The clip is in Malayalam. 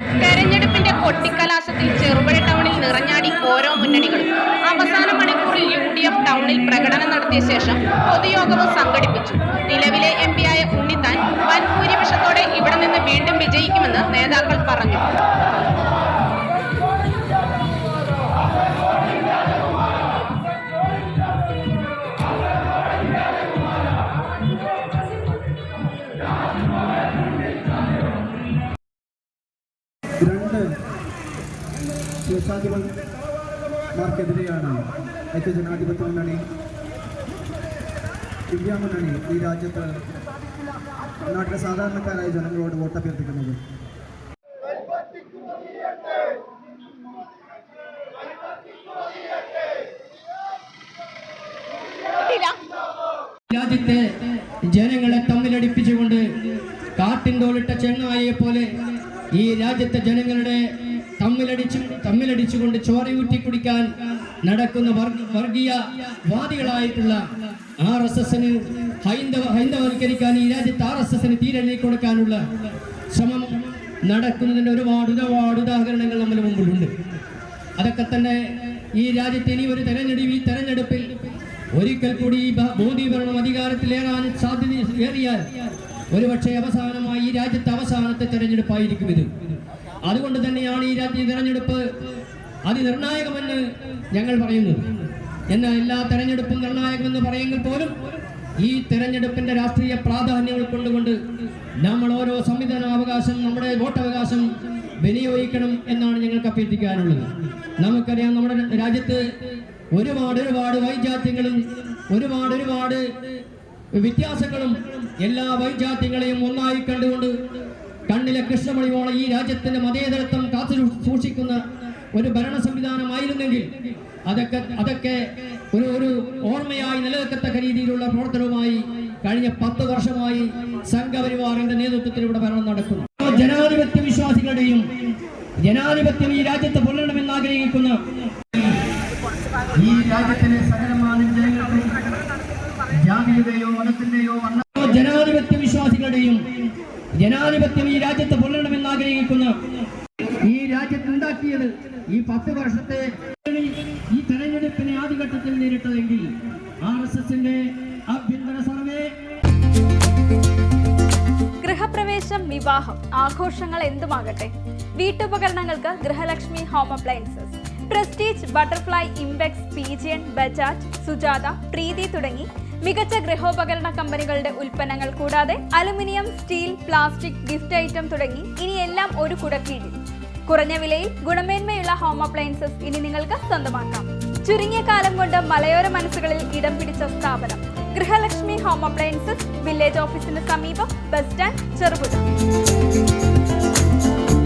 തെരഞ്ഞെടുപ്പിന്റെ കൊട്ടിക്കലാശത്തിൽ ചെറുപുഴ ടൗണിൽ നിറഞ്ഞാടി ഓരോ മുന്നണികളും. അവസാന മണിക്കൂറിൽ UDF ടൗണിൽ പ്രകടനം നടത്തിയ ശേഷം പൊതുയോഗവും സംഘടിപ്പിച്ചു. നിലവിലെ MP ആയ ഉണ്ണിത്താൻ വൻ ഭൂരിപക്ഷത്തോടെ ഇവിടെ നിന്ന് വീണ്ടും വിജയിക്കുമെന്ന് നേതാക്കൾ പറഞ്ഞു. രണ്ട് സ്വേച്ഛാധിപന്മാർക്കെതിരെയാണ് ഐക്യജനാധിപത്യ മുന്നണി, ഇന്ത്യ മുന്നണി ഈ രാജ്യത്ത് നാട്ടിലെ സാധാരണക്കാരായ ജനങ്ങളോട് വോട്ടഭ്യർത്ഥിക്കുന്നത്. രാജ്യത്തെ ജനങ്ങളെ തമ്മിലടിപ്പിച്ചുകൊണ്ട് കാട്ടിൻതോലിട്ട ചെങ്ങായെ പോലെ ഈ രാജ്യത്തെ ജനങ്ങളുടെ തമ്മിലടിച്ചുകൊണ്ട് ചോരയൂറ്റി കുടിക്കാൻ നടക്കുന്ന വർഗീയവാദികളായിട്ടുള്ള RSSന് ഹൈന്ദവവൽക്കരിക്കാൻ ഈ രാജ്യത്ത് RSSന് തീരെഴുതി കൊടുക്കാനുള്ള ശ്രമം നടക്കുന്നതിൻ്റെ ഒരുപാട് ഉദാഹരണങ്ങൾ നമ്മുടെ മുമ്പിലുണ്ട്. അതൊക്കെ തന്നെ ഈ രാജ്യത്ത് ഇനി ഒരു തെരഞ്ഞെടുപ്പിൽ ഒരിക്കൽ കൂടി മോദി ഭരണം അധികാരത്തിലേറാൻ സാധ്യത ഏറിയാൽ ഒരുപക്ഷെ അവസാനമായി ഈ രാജ്യത്തെ അവസാനത്തെ തെരഞ്ഞെടുപ്പായിരിക്കും ഇത്. അതുകൊണ്ട് തന്നെയാണ് ഈ തെരഞ്ഞെടുപ്പ് അതിനിർണായകമെന്ന് ഞങ്ങൾ പറയുന്നത്. എന്നാൽ എല്ലാ തെരഞ്ഞെടുപ്പും നിർണായകമെന്ന് പറയുമെങ്കിൽ പോലും ഈ തെരഞ്ഞെടുപ്പിന്റെ രാഷ്ട്രീയ പ്രാധാന്യങ്ങൾ കൊണ്ടുകൊണ്ട് നമ്മൾ ഓരോ സംവിധാനാവകാശം, നമ്മുടെ വോട്ടവകാശം വിനിയോഗിക്കണം എന്നാണ് ഞങ്ങൾക്ക് അഭ്യർത്ഥിക്കാനുള്ളത്. നമുക്കറിയാം, നമ്മുടെ രാജ്യത്ത് ഒരുപാട് വൈജാത്യങ്ങളും ഒരുപാട് വ്യത്യാസങ്ങളും എല്ലാ വൈജാത്യങ്ങളെയും ഒന്നായി കണ്ടുകൊണ്ട് കണ്ണിലെ കൃഷ്ണമണിയോളം ഈ രാജ്യത്തിന്റെ മതേതരത്വം കാത്തു സൂക്ഷിക്കുന്ന ഒരു ഭരണ സംവിധാനമായിരുന്നെങ്കിൽ അതൊക്കെ ഒരു ഓർമ്മയായി നിലനിൽക്കത്തക്ക രീതിയിലുള്ള പ്രവർത്തനവുമായി കഴിഞ്ഞ 10 വർഷമായി സംഘപരിവാറിന്റെ നേതൃത്വത്തിൽ ഇവിടെ ഭരണം നടക്കുന്നു. ജനാധിപത്യ വിശ്വാസികളുടെയും ജനാധിപത്യം ഈ രാജ്യത്ത് പുലരണമെന്ന് ആഗ്രഹിക്കുന്ന ഈ രാജ്യത്തിലെ സകലമായ ജനങ്ങൾക്കും ജാതിയുടെയോ മതത്തിന്റെയോ ജനാധിപത്യ വിശ്വാസികളുടെയും ജനാധിപത്യം ഈ രാജ്യത്ത് പുലരണമെന്ന് ആഗ്രഹിക്കുന്ന ഈ രാജ്യത്തുണ്ടാക്കിയത് ഈ 10 വർഷത്തെ ഈ തെരഞ്ഞെടുപ്പിനെ ആദ്യഘട്ടത്തിൽ നേരിട്ടതെങ്കിൽ RSSന്റെ ആഭ്യന്തര സർവേ. ഗൃഹപ്രവേശം, വിവാഹം, ആഘോഷങ്ങൾ എന്തുമാകട്ടെ, വീട്ടുപകരണങ്ങൾക്ക് Grihalakshmi home appliances. Prestige, butterfly, impex, pigeon, Bajaj, Sujata, Preethi തുടങ്ങി മികച്ച ഗൃഹോപകരണ കമ്പനികളുടെ ഉൽപ്പന്നങ്ങൾ കൂടാതെ aluminium, steel, plastic, gift item തുടങ്ങി ഇനി എല്ലാം ഒരു കുടക്കീഴിൽ. കുറഞ്ഞ വിലയിൽ ഗുണമേന്മയുള്ള ഹോം അപ്ലയൻസസ് ഇനി നിങ്ങൾക്ക് സ്വന്തമാക്കാം. ചുരുങ്ങിയ കാലം കൊണ്ട് മലയോര മനസ്സുകളിൽ ഇടം പിടിച്ച സ്ഥാപനം ഗൃഹലക്ഷ്മി ഹോം അപ്ലയൻസസ്, വില്ലേജ് ഓഫീസിന് സമീപം, ബസ് സ്റ്റാൻഡ്, ചെറുപുഴ.